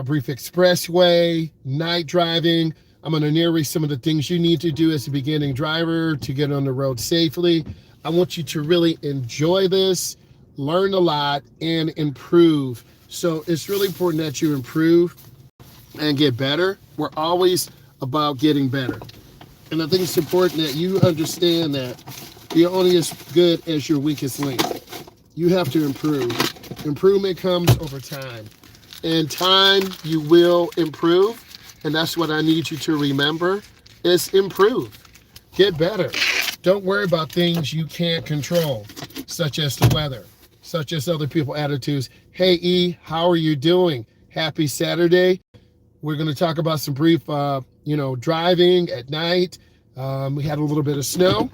brief expressway, night driving. I'm going to narrate some of the things you need to do as a beginning driver to get on the road safely. I want you to really enjoy this, learn a lot, and improve. So it's really important that you improve and get better. We're always about getting better. And I think it's important that you understand that you're only as good as your weakest link. You have to improve. Improvement comes over time. In time, you will improve. And that's what I need you to remember is improve. Get better. Don't worry about things you can't control, such as the weather, such as other people's attitudes. Hey, E, how are you doing? Happy Saturday. We're going to talk about some brief, driving at night. We had a little bit of snow.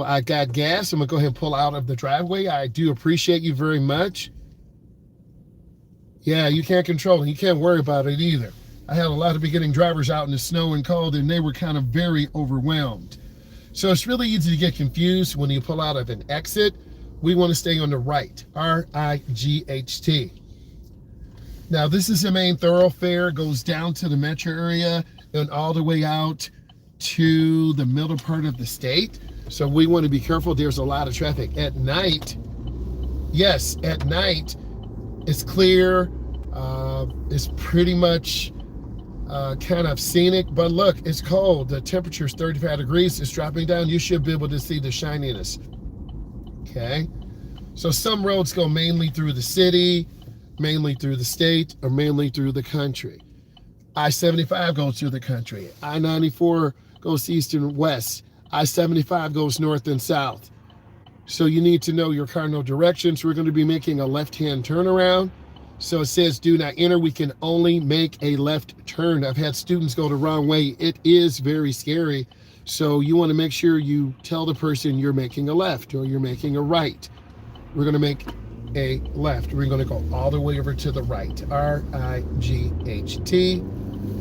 I got gas. I'm going to go ahead and pull out of the driveway. I do appreciate you very much. Yeah, you can't control it. You can't worry about it either. I had a lot of beginning drivers out in the snow and cold, and they were kind of very overwhelmed. So it's really easy to get confused when you pull out of an exit. We want to stay on the right, R-I-G-H-T. Now, this is the main thoroughfare, goes down to the metro area and all the way out to the middle part of the state. So we want to be careful. There's a lot of traffic at night. Yes, at night, it's clear. It's pretty much kind of scenic, but look, it's cold. The temperature is 35 degrees. It's dropping down. You should be able to see the shininess. Okay. So some roads go mainly through the city, mainly through the state, or mainly through the country. I-75 goes through the country. I-94 goes east and west. I-75 goes north and south. So you need to know your cardinal directions. We're going to be making a left-hand turnaround. So it says do not enter. We can only make a left turn. I've had students go the wrong way. It is very scary. So you want to make sure you tell the person you're making a left or you're making a right. We're going to make a left. We're going to go all the way over to the right. R-I-G-H-T.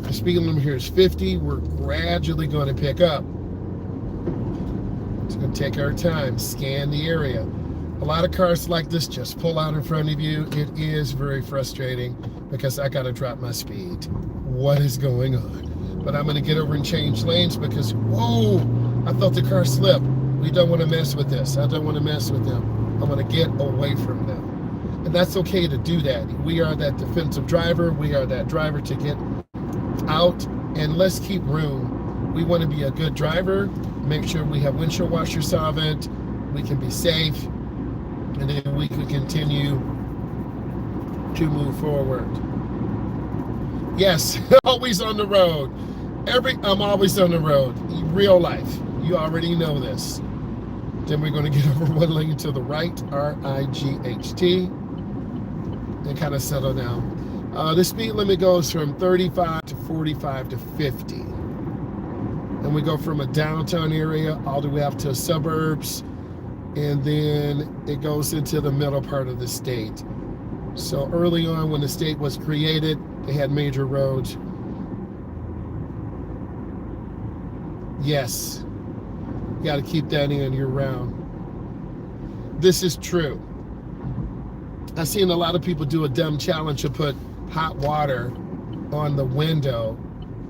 The speed limit here is 50. We're gradually going to pick up. It's going to take our time, scan the area. A lot of cars like this just pull out in front of you. It is very frustrating because I got to drop my speed. What is going on? But I'm going to get over and change lanes because, whoa, I felt the car slip. We don't want to mess with this. I don't want to mess with them. I'm going to get away from them. And that's okay to do that. We are that defensive driver. We are that driver to get out, and let's keep room. We want to be a good driver, make sure we have windshield washer solvent, we can be safe, and then we can continue to move forward. Yes, always on the road. I'm always on the road. Real life. You already know this. Then we're going to get over one lane to the right, R-I-G-H-T, and kind of settle down. The speed limit goes from 35 to 45 to 50. And we go from a downtown area all the way up to suburbs, and then it goes into the middle part of the state. So early on when the state was created, they had major roads. Yes, you got to keep that in year round. This is true. I've seen a lot of people do a dumb challenge to put hot water on the window,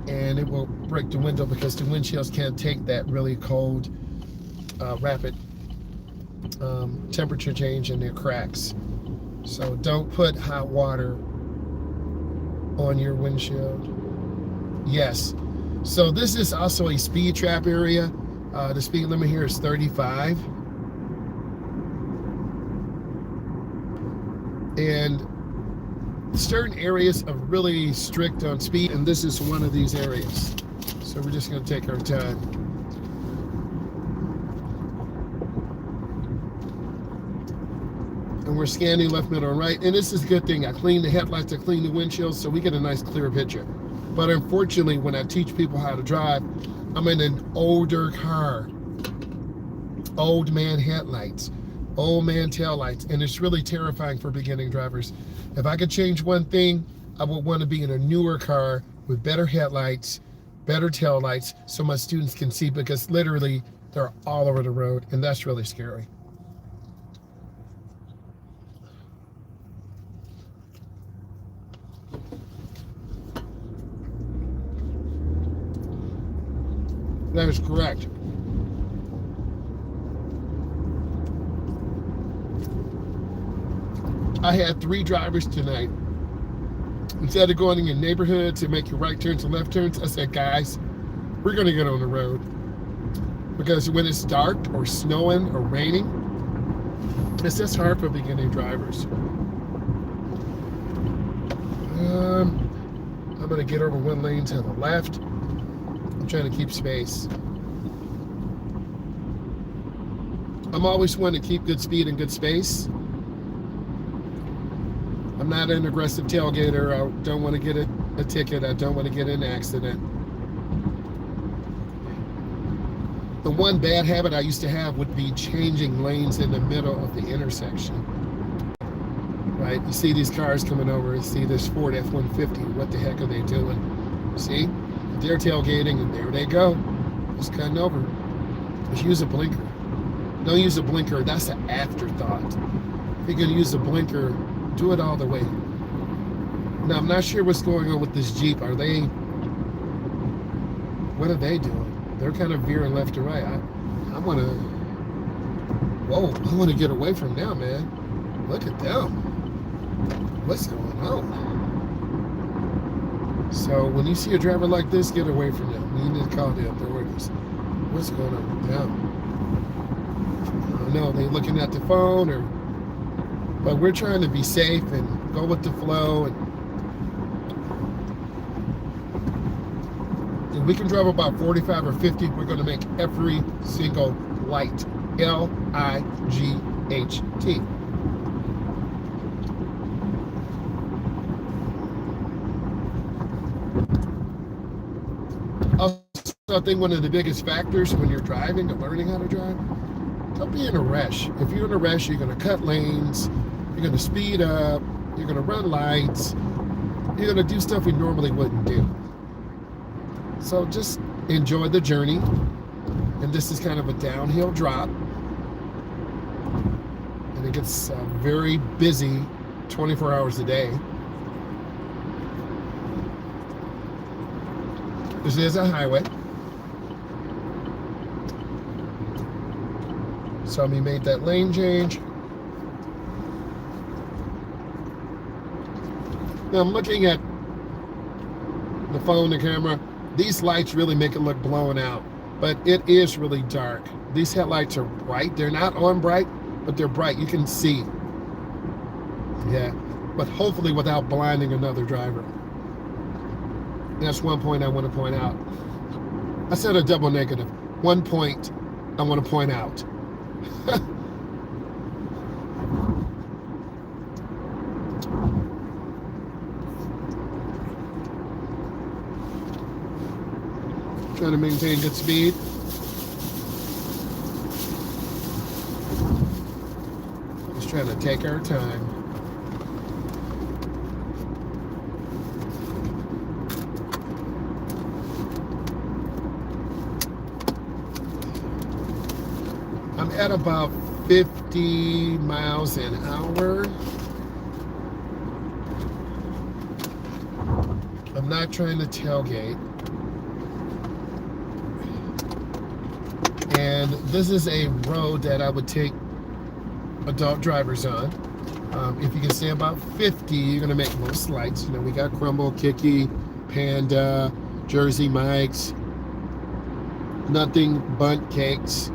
and it will break the window because the windshields can't take that really cold, rapid temperature change in their cracks. So don't put hot water on your windshield. Yes. So this is also a speed trap area. The speed limit here is 35. And certain areas are really strict on speed, and this is one of these areas. So we're just going to take our time. And we're scanning left, middle, and right. And this is a good thing. I clean the headlights, I clean the windshield, so we get a nice clear picture. But unfortunately, when I teach people how to drive, I'm in an older car. Old man headlights, old man taillights, and it's really terrifying for beginning drivers. If I could change one thing, I would want to be in a newer car with better headlights, better taillights, so my students can see, because literally they're all over the road, and that's really scary. That is correct. I had 3 drivers tonight. Instead of going in neighborhoods and making right turns and left turns, I said, guys, we're going to get on the road. Because when it's dark or snowing or raining, it's just hard for beginning drivers. I'm going to get over one lane to the left. I'm trying to keep space. I'm always one to keep good speed and good space. I'm not an aggressive tailgater. I don't want to get a ticket. I don't want to get in an accident. The one bad habit I used to have would be changing lanes in the middle of the intersection. Right? You see these cars coming over. You see this Ford F-150. What the heck are they doing? See? They're tailgating, and there they go. Just cutting over. Just use a blinker. Don't use a blinker. That's an afterthought. If you're going to use a blinker, do it all the way. Now, I'm not sure what's going on with this Jeep. What are they doing? They're kind of veering left to right. I want to get away from them, man. Look at them. What's going on? So when you see a driver like this, get away from them. You need to call the authorities. What's going on with them? I don't know, they're looking at the phone but we're trying to be safe and go with the flow. And if we can drive about 45 or 50, we're going to make every single light. L-I-G-H-T. Also, I think one of the biggest factors when you're driving and learning how to drive, don't be in a rush. If you're in a rush, you're going to cut lanes, you're going to speed up, you're going to run lights, you're going to do stuff we normally wouldn't do. So just enjoy the journey. And this is kind of a downhill drop. And it gets very busy 24 hours a day. This is a highway. So we made that lane change. Now I'm looking at the phone, the camera. These lights really make it look blown out, but it is really dark. These headlights are bright. They're not on bright, but they're bright. You can see. Yeah, but hopefully without blinding another driver. That's one point I want to point out. I said a double negative. One point I want to point out. Trying to maintain good speed. Just trying to take our time. I'm at about 50 miles an hour. I'm not trying to tailgate. And this is a road that I would take adult drivers on. If you can stay about 50, you're gonna make most lights. You know, we got Crumble, Kiki, Panda, Jersey Mike's, Nothing Bunt Cakes.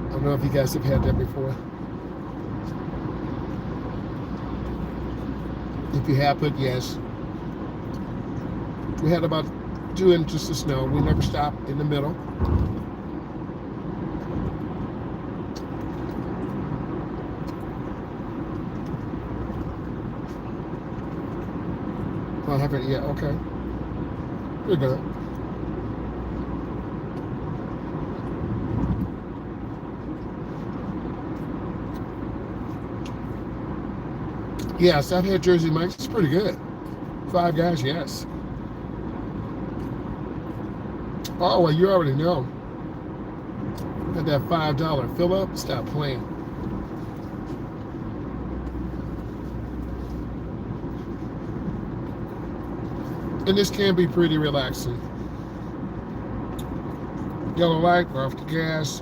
I don't know if you guys have had that before. If you have, put yes. We had about 2 inches of snow. We never stopped in the middle. I haven't yet. Okay. We're good. Yes, I've had Jersey Mike's. It's pretty good. 5 Guys, yes. Oh, well, you already know. Got that $5 fill up. Stop playing. And this can be pretty relaxing. Yellow light, we're off the gas.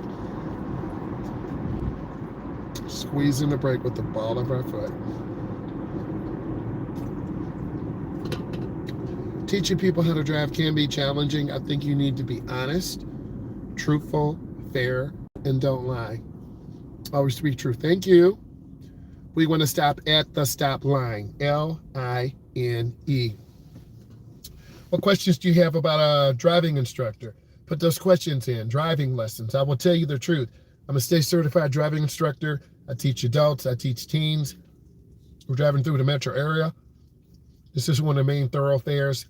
Squeezing the brake with the ball of our foot. Teaching people how to drive can be challenging. I think you need to be honest, truthful, fair, and don't lie. Always speak truth. Thank you. We want to stop at the stop line. L-I-N-E. What questions do you have about a driving instructor? Put those questions in. Driving lessons. I will tell you the truth. I'm a state certified driving instructor. I teach adults. I teach teens. We're driving through the metro area. This is one of the main thoroughfares.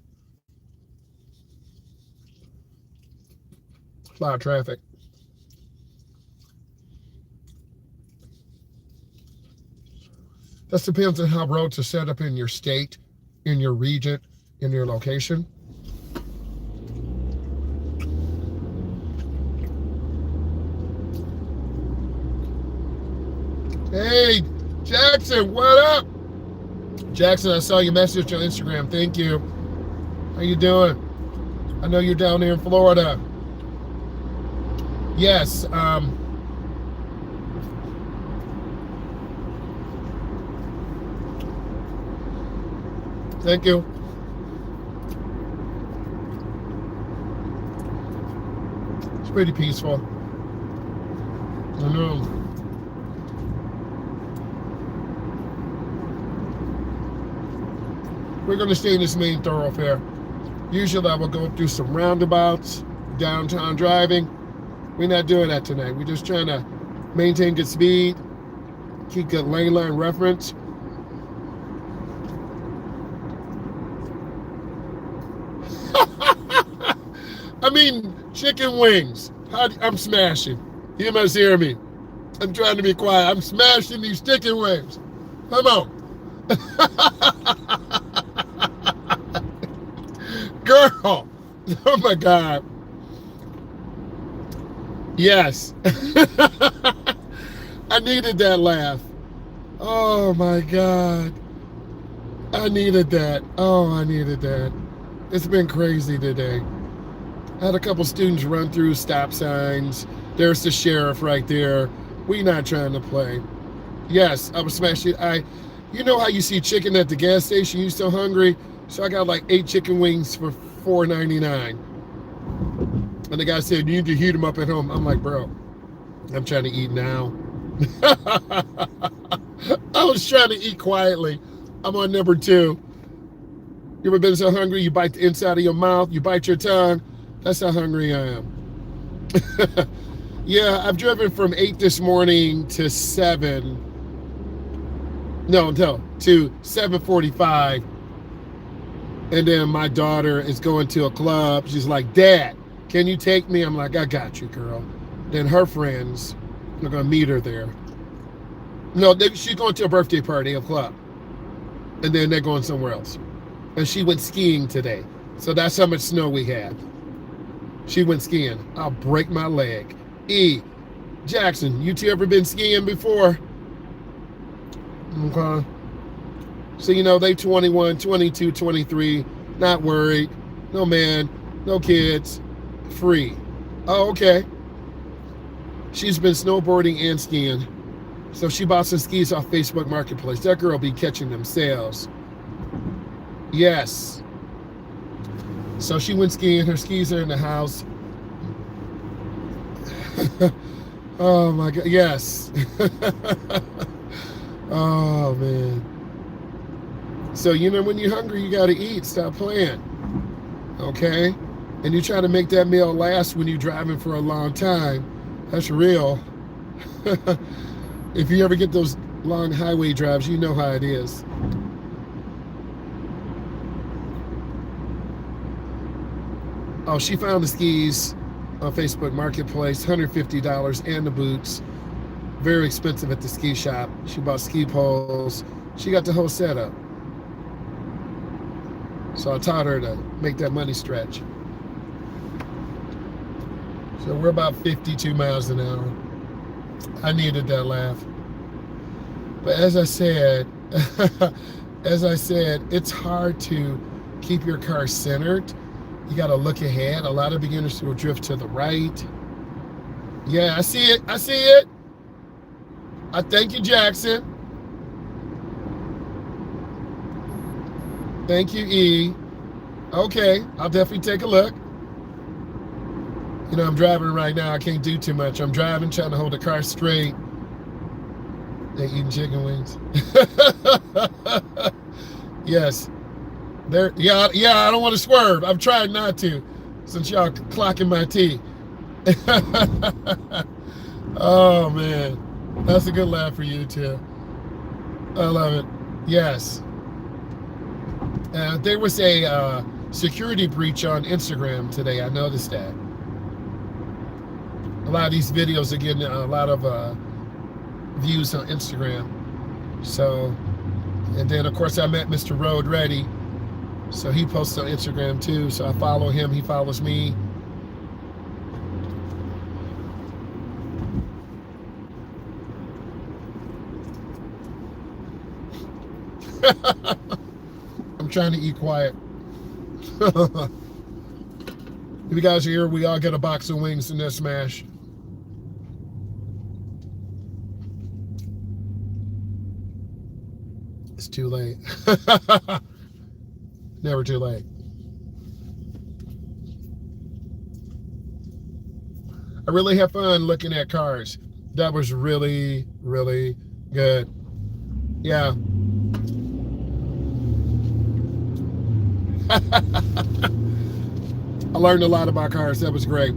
A lot of traffic. That depends on how roads are set up in your state, in your region, in your location. Hey, Jackson, what up? Jackson, I saw your message on Instagram. Thank you. How you doing? I know you're down there in Florida. Yes. Thank you. It's pretty peaceful. I know. We're going to stay in this main thoroughfare. Usually I will go through some roundabouts, downtown driving. We're not doing that tonight. We're just trying to maintain good speed, keep good lane line reference. I mean, chicken wings. I'm smashing. You must hear me. I'm trying to be quiet. I'm smashing these chicken wings. Come on. Girl. Oh my God. Yes. I needed that laugh. Oh my God. I needed that. Oh, I needed that. It's been crazy today. I had a couple students run through stop signs. There's the sheriff right there. We not trying to play. Yes, I was smashing. You know how you see chicken at the gas station? You so hungry? So I got like 8 chicken wings for $4.99. And the guy said, you need to heat them up at home. I'm like, bro, I'm trying to eat now. I was trying to eat quietly. I'm on number 2. You ever been so hungry you bite the inside of your mouth, you bite your tongue? That's how hungry I am. Yeah, I've driven from 8 this morning to 7:45. And then my daughter is going to a club. She's like, Dad, can you take me? I'm like, I got you, girl. Then her friends are going to meet her there. No, she's going to a birthday party, a club. And then they're going somewhere else. And she went skiing today. So that's how much snow we had. She went skiing. I'll break my leg. Jackson, you two ever been skiing before? Okay. So, you know, they 21, 22, 23, not worried. No man, no kids, free. Oh, okay. She's been snowboarding and skiing. So she bought some skis off Facebook Marketplace. That girl be catching them sales. Yes. So she went skiing. Her skis are in the house. Oh my God. Yes. Oh man. So, you know, when you're hungry, you got to eat. Stop playing. Okay? And you try to make that meal last when you're driving for a long time. That's real. If you ever get those long highway drives, you know how it is. Oh, she found the skis on Facebook Marketplace, $150 and the boots. Very expensive at the ski shop. She bought ski poles. She got the whole setup. So I taught her to make that money stretch. So we're about 52 miles an hour. I needed that laugh. But as I said, it's hard to keep your car centered. You got to look ahead. A lot of beginners will drift to the right. Yeah, I see it. I see it. I thank you, Jackson. Thank you, E. Okay, I'll definitely take a look. You know, I'm driving right now. I can't do too much. I'm driving, trying to hold the car straight. They eating chicken wings. Yes. There. Yeah. I don't want to swerve. I'm trying not to, since y'all clocking my tea. Oh man, that's a good laugh for you too. I love it. Yes. There was a security breach on Instagram today. I noticed that. A lot of these videos are getting a lot of views on Instagram. So, and then of course I met Mr. Road Ready. So he posts on Instagram too. So I follow him, he follows me. I'm trying to eat quiet. If you guys are here, we all get a box of wings in this smash. It's too late. Never too late. I really had fun looking at cars. That was really, really good. Yeah. I learned a lot about cars. That was great.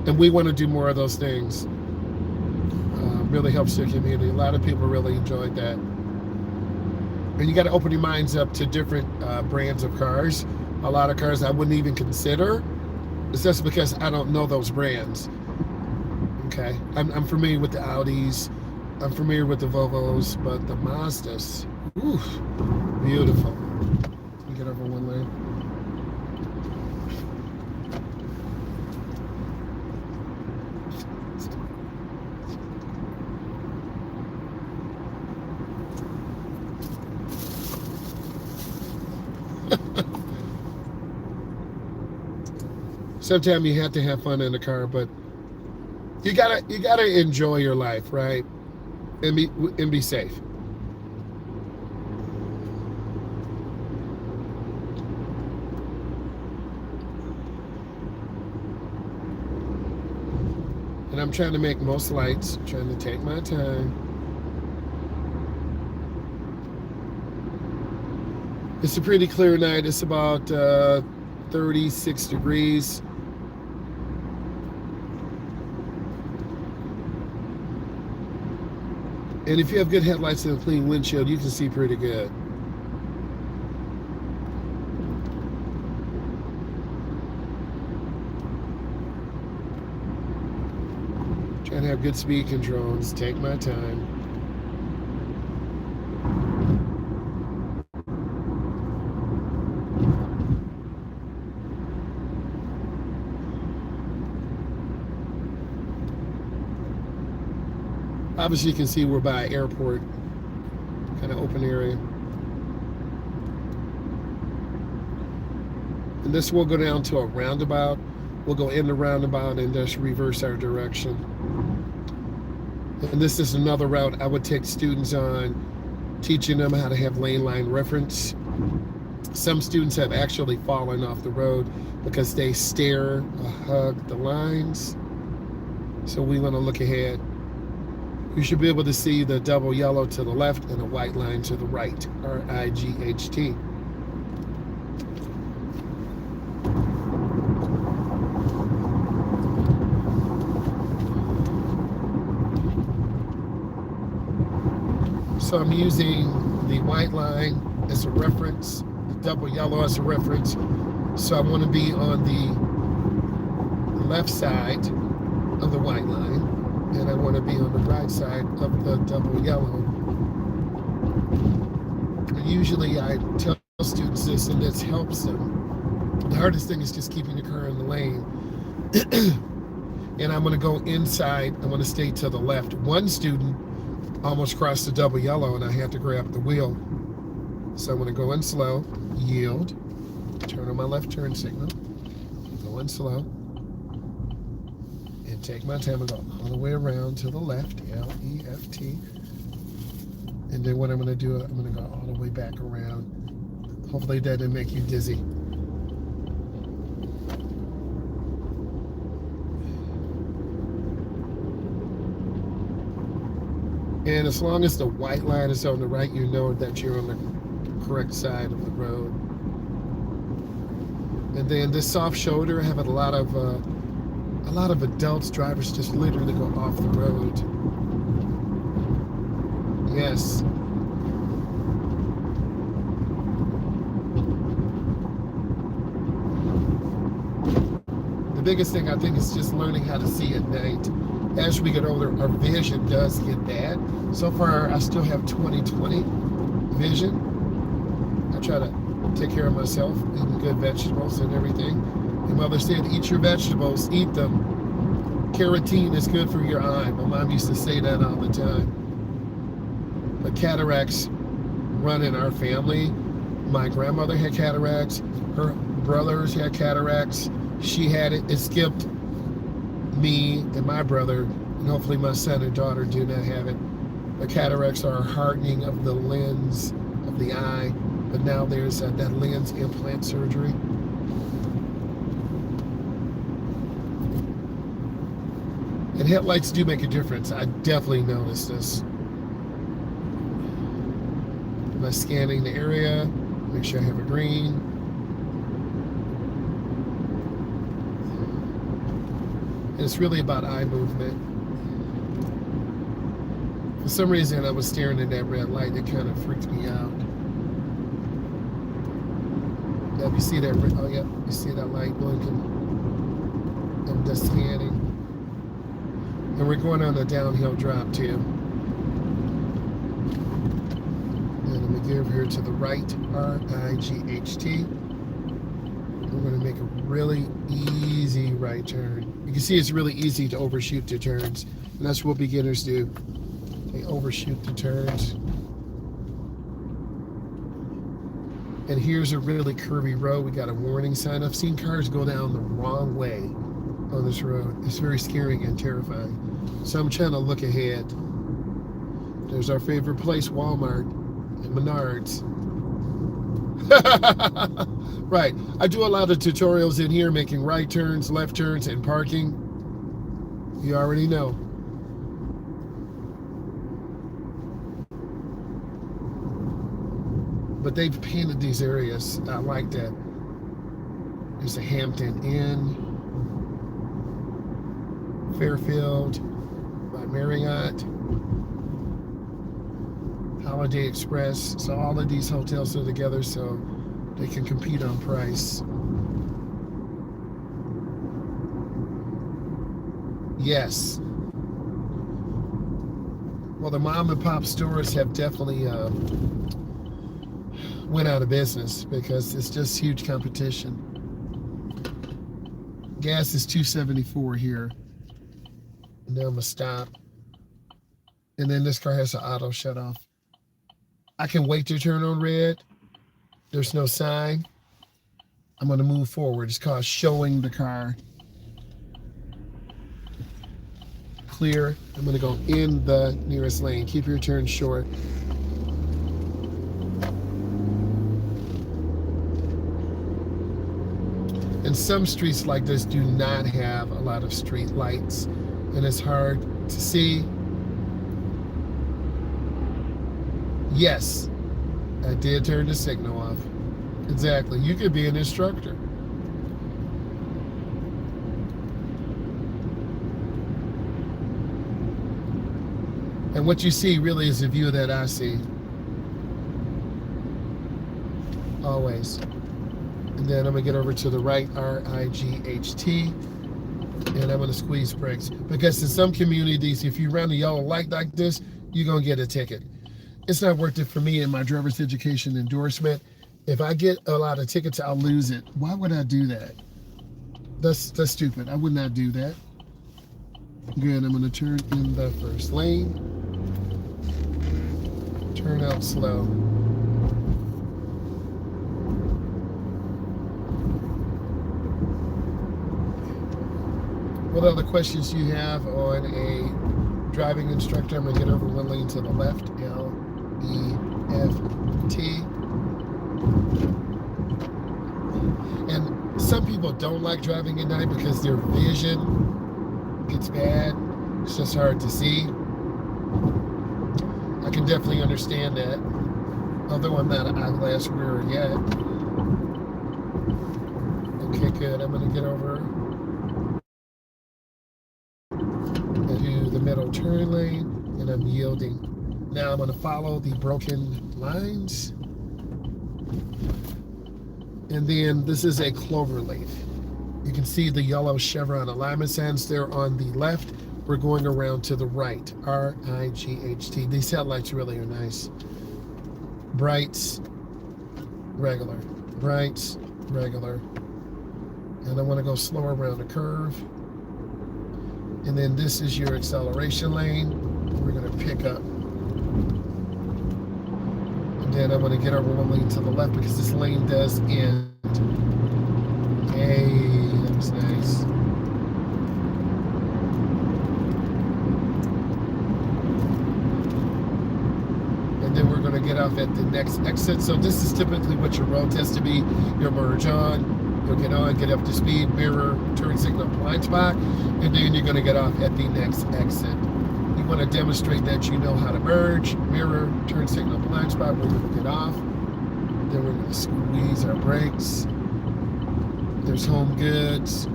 And we want to do more of those things. Really helps the community. A lot of people really enjoyed that. And you got to open your minds up to different brands of cars. A lot of cars I wouldn't even consider. It's just because I don't know those brands. Okay, I'm familiar with the Audis. I'm familiar with the Volvos, but the Mazdas, oof, beautiful. Let me get over one lane. Sometimes you have to have fun in the car, but you gotta enjoy your life, right? And be safe. And I'm trying to make most lights, trying to take my time. It's a pretty clear night. It's about 36 degrees. And if you have good headlights and a clean windshield, you can see pretty good. Trying to have good speed control. Just take my time. Obviously, you can see we're by an airport, kind of open area. And this will go down to a roundabout. We'll go in the roundabout and just reverse our direction. And this is another route I would take students on, teaching them how to have lane line reference. Some students have actually fallen off the road because they stare or hug the lines. So we want to look ahead. You should be able to see the double yellow to the left and a white line to the right, R-I-G-H-T. So I'm using the white line as a reference, the double yellow as a reference. So I want to be on the left side of the white line, and I want to be on the right side of the double yellow. And usually I tell students this, and this helps them. The hardest thing is just keeping the car in the lane. And I'm going to go inside. I want to stay to the left. One student almost crossed the double yellow, and I had to grab the wheel. So I'm going to go in slow, yield, turn on my left turn signal, going slow, and take my time and go all the way around to the left, L-E-F-T. And then what I'm going to do, I'm going to go all the way back around. Hopefully that didn't make you dizzy. And as long as the white line is on the right, you know that you're on the correct side of the road. And then this soft shoulder, I have a lot of adults, drivers just literally go off the road. Yes. The biggest thing I think is just learning how to see at night. As we get older, our vision does get bad. So far, I still have 20/20 vision. I try to take care of myself, eating good vegetables and everything. Your mother said, eat your vegetables, eat them. Carotene is good for your eye. My mom used to say that all the time. But cataracts run in our family. My grandmother had cataracts. Her brothers had cataracts. She had it. It skipped me and my brother, and hopefully my son and daughter do not have it. The cataracts are a hardening of the lens of the eye, but now there's that lens implant surgery. And headlights do make a difference. I definitely noticed this. Am I scanning the area? Make sure I have a green. It's really about eye movement. For some reason, I was staring at that red light. It kind of freaked me out. Yeah, you see that? Oh, yeah, you see that light blinking. I'm just scanning. And we're going on a downhill drop, too. And I'm going to give here to the right, R-I-G-H-T. We're going to make a really easy right turn. You can see it's really easy to overshoot the turns, and that's what beginners do. They overshoot the turns. And here's a really curvy road. We got a warning sign. I've seen cars go down the wrong way on this road. It's very scary and terrifying. So I'm trying to look ahead. There's our favorite place, Walmart and Menards. Right. I do a lot of tutorials in here making right turns, left turns, and parking. You already know. But they've painted these areas. I like that. There's a Hampton Inn, Fairfield by Marriott, Holiday Express. So all of these hotels are together so they can compete on price. Yes. Well, the mom and pop stores have definitely went out of business because it's just huge competition. Gas is $2.74 here. And now I'm gonna stop. And then this car has an auto shut off. I can wait to turn on red. There's no sign. I'm gonna move forward. It's called showing the car. Clear. I'm gonna go in the nearest lane. Keep your turn short. And some streets like this do not have a lot of street lights, and it's hard to see. Yes, I did turn the signal off. Exactly. You could be an instructor. And what you see really is the view that I see. Always. And then I'm going to get over to the right, R-I-G-H-T, and I'm going to squeeze brakes. Because in some communities, if you run a yellow light like this, you're going to get a ticket. It's not worth it for me in my driver's education endorsement. If I get a lot of tickets, I'll lose it. Why would I do that? That's stupid. I would not do that. Good, I'm going to turn in the first lane. Turn out slow. What other questions do you have on a driving instructor? I'm going to get over one lane to the left, L, E, F, T. And some people don't like driving at night because their vision gets bad. It's just hard to see. I can definitely understand that, although I'm not an eyeglass wearer yet. Okay, good. I'm going to get over into the middle turn lane, and I'm yielding. Now I'm going to follow the broken lines. And then this is a clover leaf. You can see the yellow chevron alignment signs there on the left. We're going around to the right, R-I-G-H-T. These headlights really are nice. Brights, regular, brights, regular. And I want to go slower around the curve. And then this is your acceleration lane. We're going to pick up. And then I'm going to get over one lane to the left because this lane does end. Hey, that was nice. And then we're going to get off at the next exit. So this is typically what your road test to be. You'll merge on, you'll get on, get up to speed, mirror, turn signal, blind spot, and then you're going to get off at the next exit. You want to demonstrate that you know how to merge, mirror, turn signal, blind spot. We're going to get off. Then we're going to squeeze our brakes. There's Home Goods,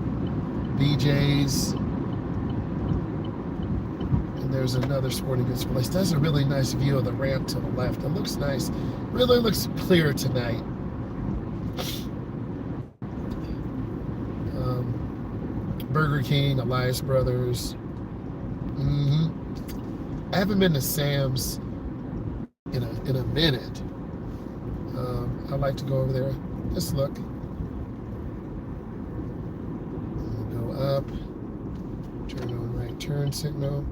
BJ's, and there's another sporting goods place. That's a really nice view of the ramp to the left. It looks nice. Really looks clear tonight. Burger King, Elias Brothers. I haven't been to Sam's in a minute. I like to go over there. Just look. Go up. Turn on right turn signal.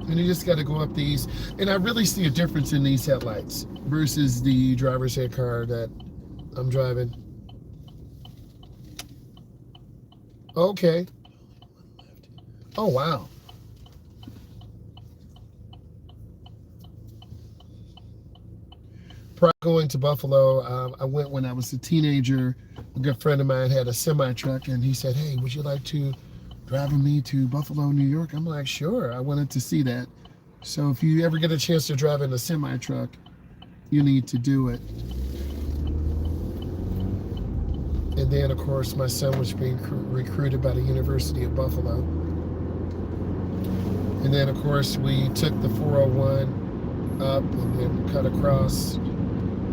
And you just got to go up these. And I really see a difference in these headlights versus the driver's ed car that I'm driving. Okay. Oh, wow. Prior to going to Buffalo, I went when I was a teenager. A good friend of mine had a semi-truck, and he said, hey, would you like to drive with me to Buffalo, New York? I'm like, sure. I wanted to see that. So if you ever get a chance to drive in a semi-truck, you need to do it. And then, of course, my son was being recruited by the University of Buffalo. And then, of course, we took the 401 up and then cut across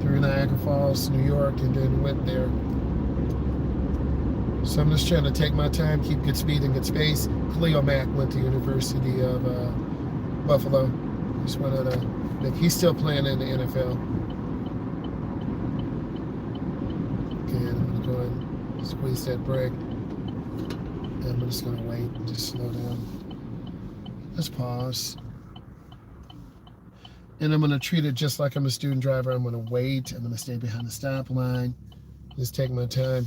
through Niagara Falls, New York, and then went there. So I'm just trying to take my time, keep good speed and good space. Cleo Mack went to University of Buffalo. He's one of the, he's still playing in the NFL. Okay, I'm gonna go and squeeze that brake. And I'm just gonna wait and just slow down. Let's pause. And I'm gonna treat it just like I'm a student driver. I'm gonna wait. I'm gonna stay behind the stop line. Just take my time.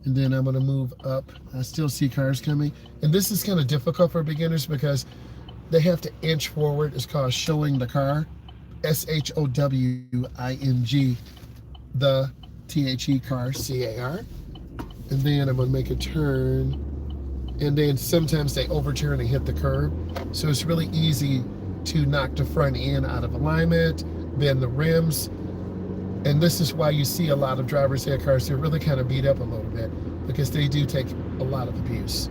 And then I'm gonna move up. I still see cars coming. And this is kind of difficult for beginners because they have to inch forward. It's called showing the car. S-H-O-W-I-N-G. The T-H-E car, C-A-R. And then I'm gonna make a turn. And then sometimes they overturn and hit the curb. So it's really easy to knock the front end out of alignment, bend the rims. And this is why you see a lot of driver's ed cars, they're really kind of beat up a little bit because they do take a lot of abuse.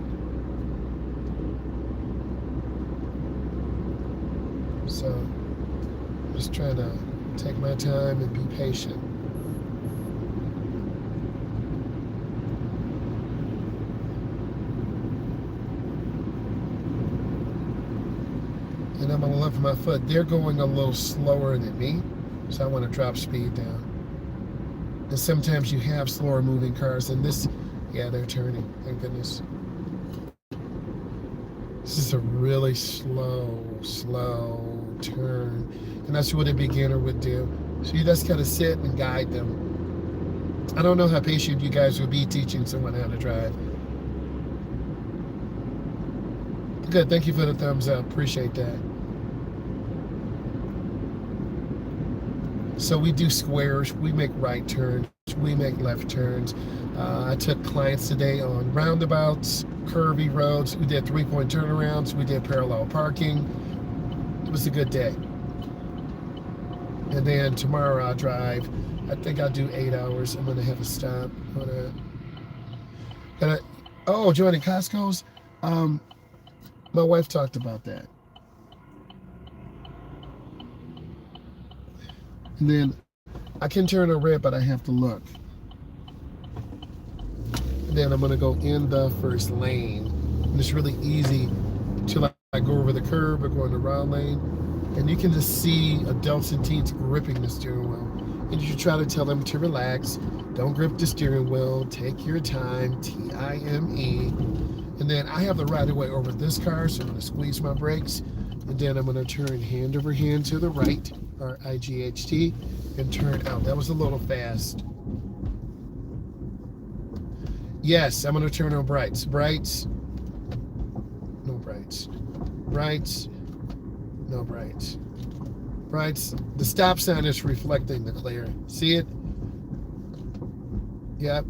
So I'm just trying to take my time and be patient. And I'm gonna lift my foot. They're going a little slower than me, so I want to drop speed down. And sometimes you have slower moving cars, and this, yeah, they're turning, thank goodness. This is a really slow turn, and that's what a beginner would do. So you just gotta sit and guide them. I don't know how patient you guys would be teaching someone how to drive. Good, thank you for the thumbs up. Appreciate that. So we do squares, we make right turns, we make left turns. I took clients today on roundabouts, curvy roads. We did 3-point turnarounds. We did parallel parking. It was a good day. And then tomorrow I'll drive. I think I'll do 8 hours. I'm gonna have a stop. Joining Costco's. My wife talked about that. And then I can turn a red, but I have to look. And then I'm gonna go in the first lane. And it's really easy to like go over the curb or go in the wrong lane. And you can just see adults and teens gripping the steering wheel. And you should try to tell them to relax. Don't grip the steering wheel. Take your time. T-I-M-E. And then I have the right of way over this car, so I'm gonna squeeze my brakes. And then I'm gonna turn hand over hand to the right, R-I-G-H-T, and turn out. That was a little fast. Yes, I'm gonna turn on brights. Brights. No brights. Brights. No brights. Brights. The stop sign is reflecting the clear. See it? Yep.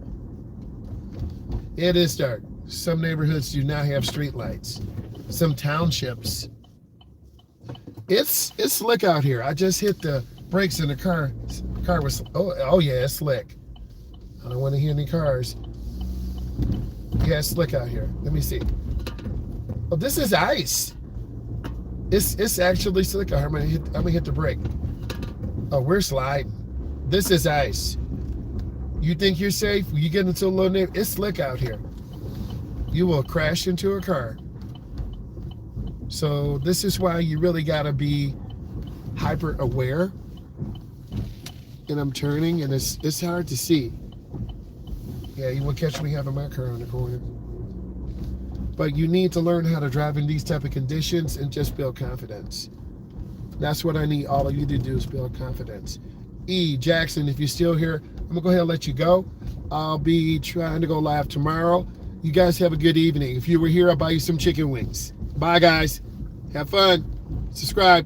It is dark. Some neighborhoods do not have street lights. Some townships. It's slick out here. I just hit the brakes and the car was, oh yeah, it's slick. I don't want to hear any cars. Yeah, it's slick out here. Let me see. Oh, this is ice. It's actually slick out here. I'm gonna hit the brake. Oh, we're sliding. This is ice. You think you're safe? You get into a low neighborhood. It's slick out here. You will crash into a car. So this is why you really gotta be hyper aware. And I'm turning, and it's hard to see. Yeah, you will catch me having my car on the corner. But you need to learn how to drive in these type of conditions and just build confidence. That's what I need all of you to do, is build confidence. E. Jackson, if you're still here, I'm gonna go ahead and let you go. I'll be trying to go live tomorrow. You guys have a good evening. If you were here, I'll buy you some chicken wings. Bye, guys. Have fun. Subscribe.